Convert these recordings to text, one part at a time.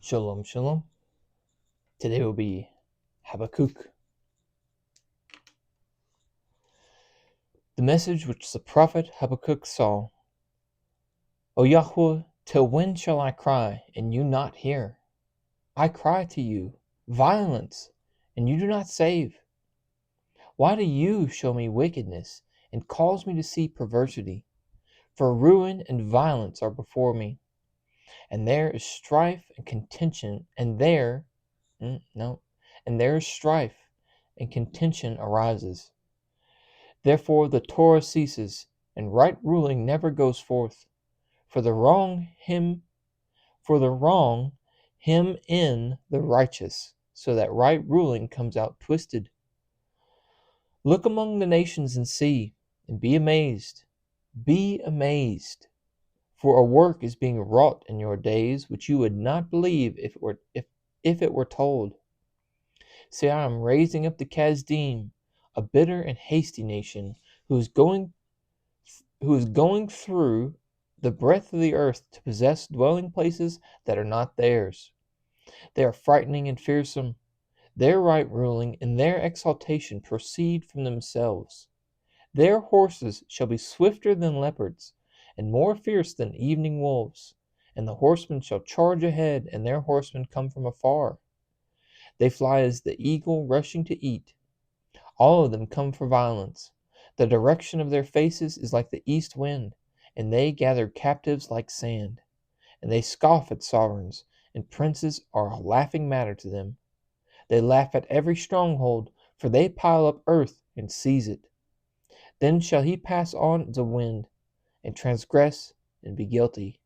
Shalom, shalom. Today will be Habakkuk. The message which the prophet Habakkuk saw. O Yahweh, till when shall I cry, and you not hear? I cry to you, violence, and you do not save. Why do you show me wickedness, and cause me to see perversity? For ruin and violence are before me, and there is strife and contention, and there is strife and contention arises. Therefore the Torah ceases, and right ruling never goes forth. For the wrong him in the righteous, so that right ruling comes out twisted. Look among the nations and see, and be amazed. Be amazed. For a work is being wrought in your days which you would not believe if it were told. See, I am raising up the Kasdim, a bitter and hasty nation, who is going through the breadth of the earth to possess dwelling places that are not theirs. They are frightening and fearsome. Their right ruling and their exaltation proceed from themselves. Their horses shall be swifter than leopards, and more fierce than evening wolves. And the horsemen shall charge ahead, and their horsemen come from afar. They fly as the eagle rushing to eat. All of them come for violence. The direction of their faces is like the east wind, and they gather captives like sand. And they scoff at sovereigns, and princes are a laughing matter to them. They laugh at every stronghold, for they pile up earth and seize it. Then shall he pass on as a wind, and transgress and be guilty,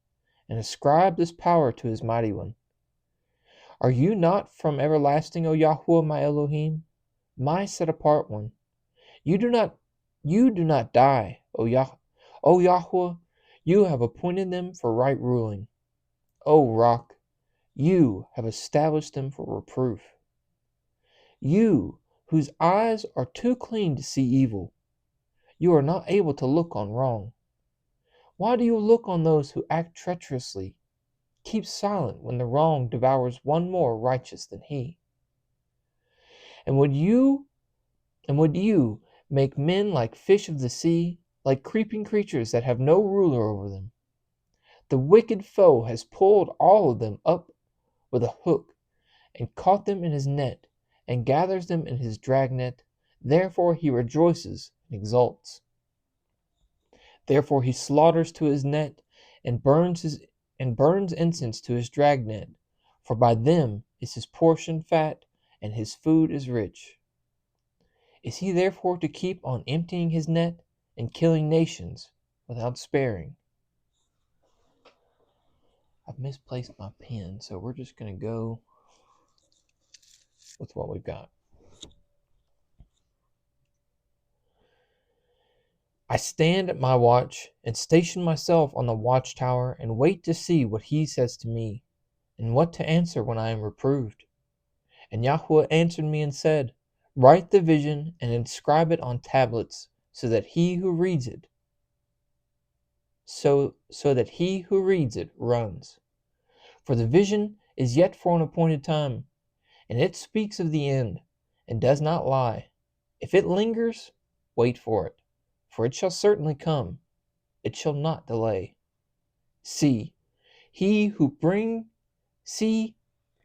and ascribe this power to his mighty one. Are you not from everlasting, O Yahweh, my Elohim, my set apart one? You do not die, O Yahweh, you have appointed them for right ruling. O Rock, you have established them for reproof. You, whose eyes are too clean to see evil, you are not able to look on wrong. Why do you look on those who act treacherously? Keep silent when the wrong devours one more righteous than he. And would you make men like fish of the sea, like creeping creatures that have no ruler over them? The wicked foe has pulled all of them up with a hook, and caught them in his net, and gathers them in his dragnet. Therefore he rejoices and exults. Therefore he slaughters to his net, and burns incense to his dragnet. For by them is his portion fat, and his food is rich. Is he therefore to keep on emptying his net, and killing nations without sparing? I've misplaced my pen, so we're just going to go with what we've got. I stand at my watch, and station myself on the watchtower, and wait to see what he says to me, and what to answer when I am reproved. And Yahweh answered me and said, Write the vision and inscribe it on tablets, so that he who reads it runs. For the vision is yet for an appointed time, and it speaks of the end, and does not lie. If it lingers, wait for it, for it shall certainly come. It shall not delay. See,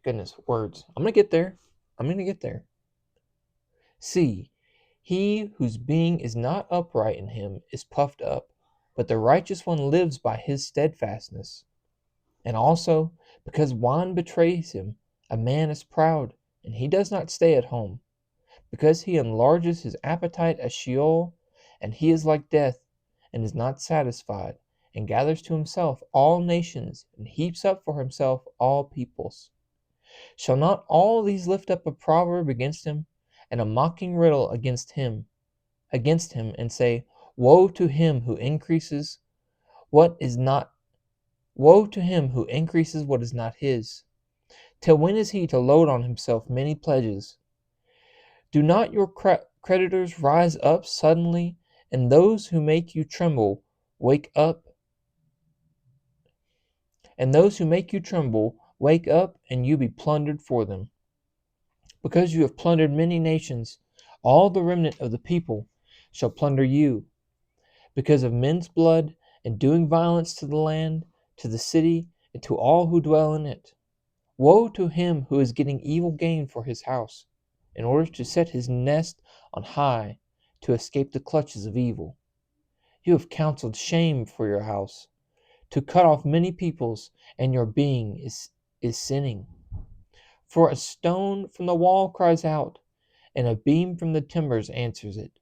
goodness, words. I'm going to get there. See, he whose being is not upright in him is puffed up, but the righteous one lives by his steadfastness. And also, because wine betrays him, a man is proud, and he does not stay at home. Because he enlarges his appetite as Sheol, and he is like death, and is not satisfied, and gathers to himself all nations, and heaps up for himself all peoples. Shall not all these lift up a proverb against him, and a mocking riddle against him, and say, Woe to him who increases what is not his. Till when is he to load on himself many pledges? Do not your creditors rise up suddenly, and those who make you tremble wake up? And those who make you tremble Wake up, and you be plundered for them. Because you have plundered many nations, all the remnant of the people shall plunder you. Because of men's blood and doing violence to the land, to the city, and to all who dwell in it. Woe to him who is getting evil gain for his house, in order to set his nest on high, to escape the clutches of evil. You have counseled shame for your house, to cut off many peoples, and your being is sinning. For a stone from the wall cries out, and a beam from the timbers answers it.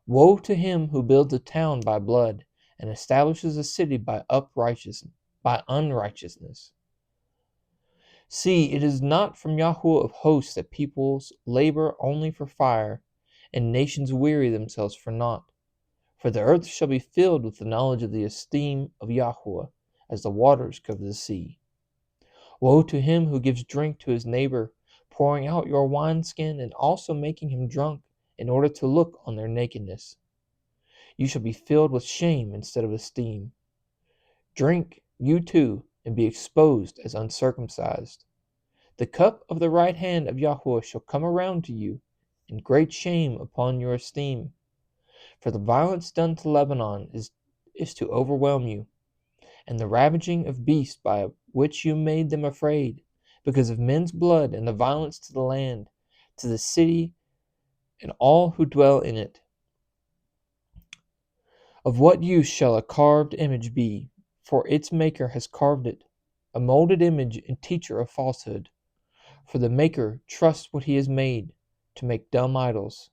Woe to him who builds a town by blood, and establishes a city by unrighteousness. See, it is not from Yahweh of hosts that peoples labor only for fire, and nations weary themselves for naught. For the earth shall be filled with the knowledge of the esteem of Yahweh, as the waters cover the sea. Woe to him who gives drink to his neighbor, pouring out your wineskin, and also making him drunk, in order to look on their nakedness. You shall be filled with shame instead of esteem. Drink, you too, and be exposed as uncircumcised. The cup of the right hand of Yahweh shall come around to you, and great shame upon your esteem. For the violence done to Lebanon is to overwhelm you, and the ravaging of beasts by which you made them afraid, because of men's blood and the violence to the land, to the city, and all who dwell in it. Of what use shall a carved image be? For its maker has carved it, a molded image and teacher of falsehood. For the maker trusts what he has made, to make dumb idols.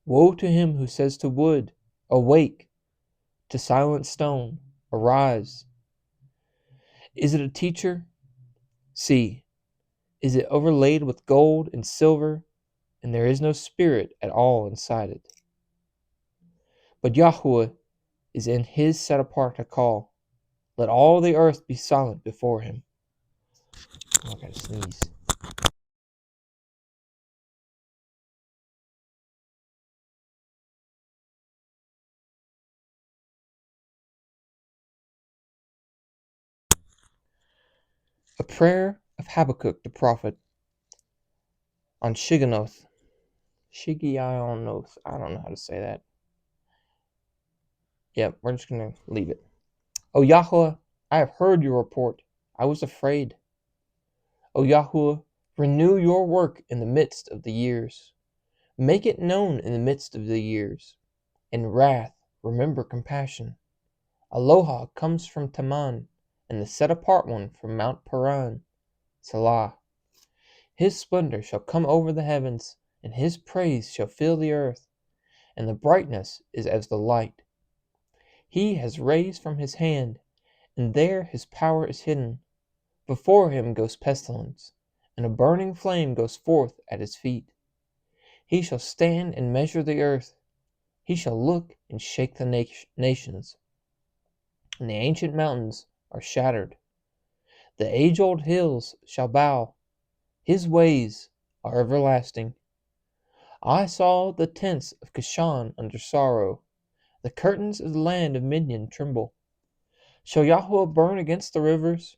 Woe to him who says to wood, awake, to silent stone, arise. Is it a teacher? See, is it overlaid with gold and silver, and there is no spirit at all inside it? But Yahweh is in his set apart to call. Let all the earth be silent before him. I'm not going to sneeze. A prayer of Habakkuk the prophet on Shigionoth. Shigionoth. I don't know how to say that. Yep, we're just going to leave it. O Yahweh, I have heard your report. I was afraid. O Yahweh, renew your work in the midst of the years. Make it known in the midst of the years. In wrath, remember compassion. Aloha comes from Taman, and the set-apart one from Mount Paran. Salah. His splendor shall come over the heavens, and his praise shall fill the earth, and the brightness is as the light. He has rays from his hand, and there his power is hidden. Before him goes pestilence, and a burning flame goes forth at his feet. He shall stand and measure the earth. He shall look and shake the nations. And the ancient mountains are shattered. The age-old hills shall bow. His ways are everlasting. I saw the tents of Kashan under sorrow. The curtains of the land of Midian tremble. Shall Yahweh burn against the rivers?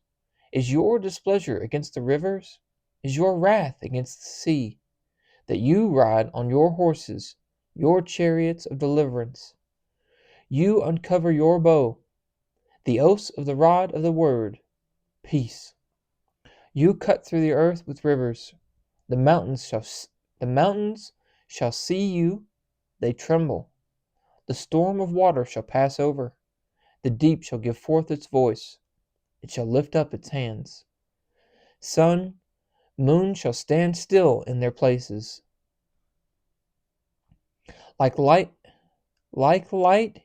Is your displeasure against the rivers? Is your wrath against the sea? That you ride on your horses, your chariots of deliverance. You uncover your bow, the oaths of the rod of the word, peace. You cut through the earth with rivers. The mountains shall see you, they tremble. The storm of water shall pass over. The deep shall give forth its voice. It shall lift up its hands. Sun, moon shall stand still in their places. Like light,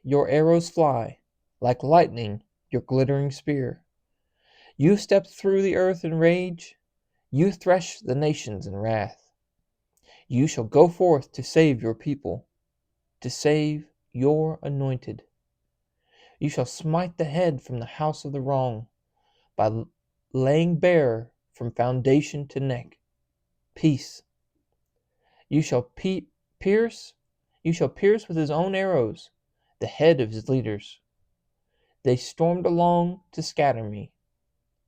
your arrows fly. Like lightning, your glittering spear. You step through the earth in rage. You thresh the nations in wrath. You shall go forth to save your people, to save your anointed. You shall smite the head from the house of the wrong, by laying bare from foundation to neck. Peace. You shall pierce with his own arrows the head of his leaders. They stormed along to scatter me.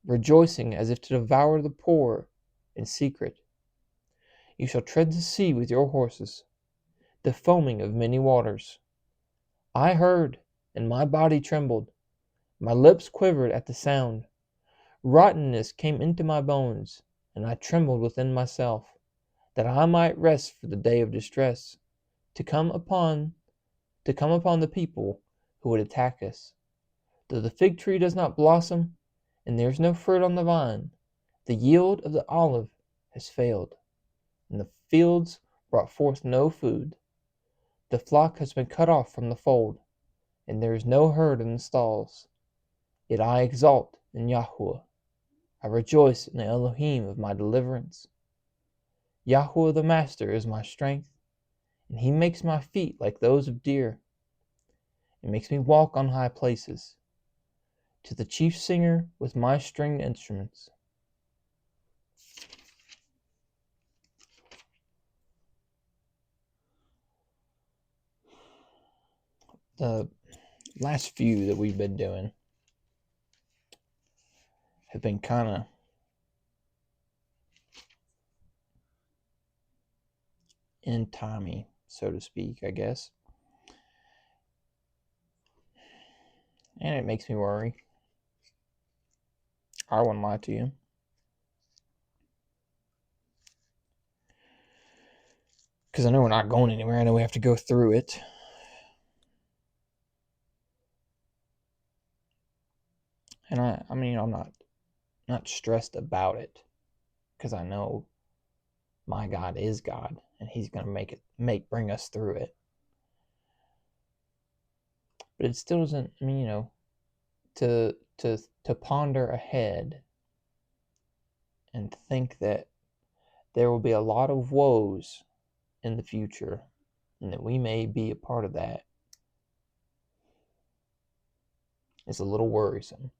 rejoicing as if to devour the poor in secret. You shall tread the sea with your horses, the foaming of many waters. I heard, and my body trembled. My lips quivered at the sound. Rottenness came into my bones, and I trembled within myself, that I might rest for the day of distress, to come upon the people who would attack us. Though the fig tree does not blossom, and there is no fruit on the vine, the yield of the olive has failed, and the fields brought forth no food. The flock has been cut off from the fold, and there is no herd in the stalls. Yet I exult in Yahweh. I rejoice in the Elohim of my deliverance. Yahweh the Master is my strength, and he makes my feet like those of deer, and makes me walk on high places. To the chief singer with my stringed instruments. The last few that we've been doing have been kind of end-timey, so to speak, I guess. And it makes me worry. I won't lie to you. Because I know we're not going anywhere. I know we have to go through it. And I mean, I'm not stressed about it. Because I know my God is God. And he's going to bring us through it. But it still doesn't, I mean, to ponder ahead and think that there will be a lot of woes in the future and that we may be a part of that is a little worrisome.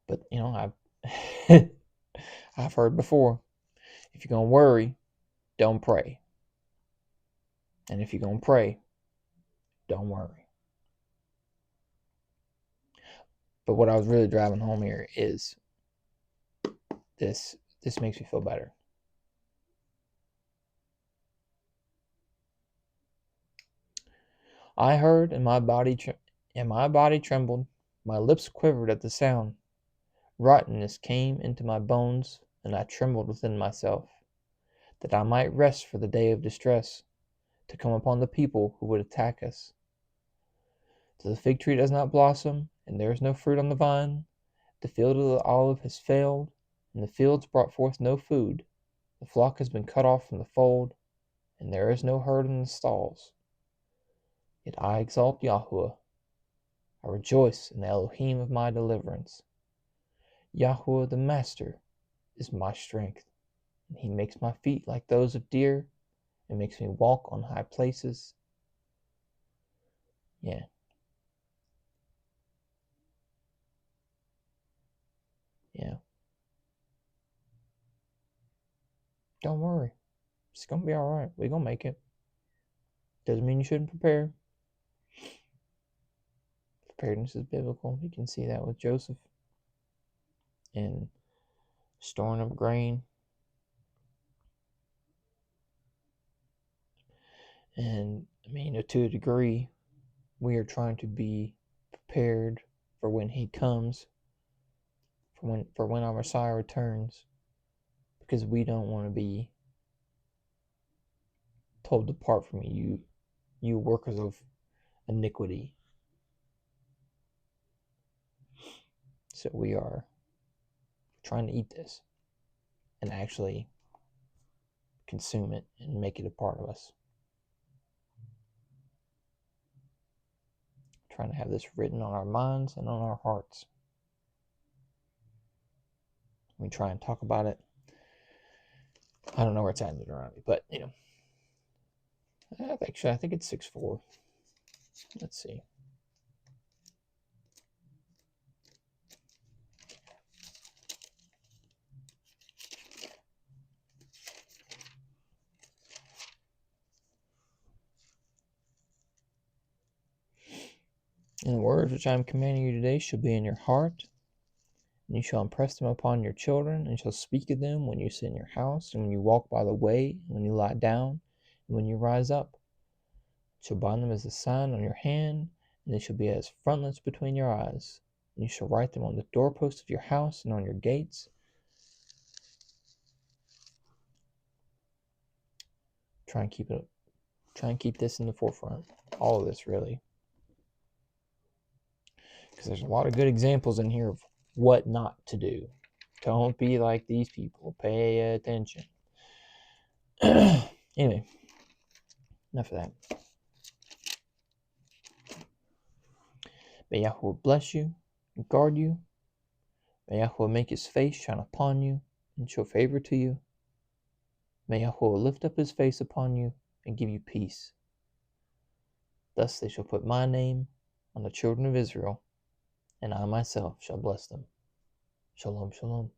But I've heard before, if you're going to worry, don't pray. And if you're going to pray, don't worry. But what I was really driving home here is this makes me feel better. I heard, and my body trembled. My lips quivered at the sound. Rottenness came into my bones, and I trembled within myself, that I might rest for the day of distress, to come upon the people who would attack us. So the fig tree does not blossom, and there is no fruit on the vine. The field of the olive has failed, and the fields brought forth no food. The flock has been cut off from the fold, and there is no herd in the stalls. Yet I exalt Yahweh. I rejoice in the Elohim of my deliverance. Yahweh the Master is my strength, and he makes my feet like those of deer, and makes me walk on high places. Yeah. Don't worry. It's going to be all right. We're going to make it. Doesn't mean you shouldn't prepare. Preparedness is biblical. You can see that with Joseph in storing up grain. And I mean, to a degree, we are trying to be prepared for when he comes, for when our Messiah returns, because we don't want to be told, depart from me, you workers of iniquity. So we are trying to eat this and actually consume it and make it a part of us. Trying to have this written on our minds and on our hearts. We try and talk about it. I don't know where it's at around me, but actually I think it's 6:4. Let's see. And the words which I am commanding you today shall be in your heart, and you shall impress them upon your children, and shall speak of them when you sit in your house, and when you walk by the way, and when you lie down, and when you rise up. You shall bind them as a sign on your hand, and they shall be as frontlets between your eyes. And you shall write them on the doorposts of your house and on your gates. Try and keep this in the forefront. All of this, really. Because there's a lot of good examples in here of what not to do. Don't be like these people. Pay attention. Anyway, enough of that. May Yahweh bless you and guard you. May Yahweh make his face shine upon you and show favor to you. May Yahweh lift up his face upon you and give you peace. Thus they shall put my name on the children of Israel, and I myself shall bless them. Shalom, shalom.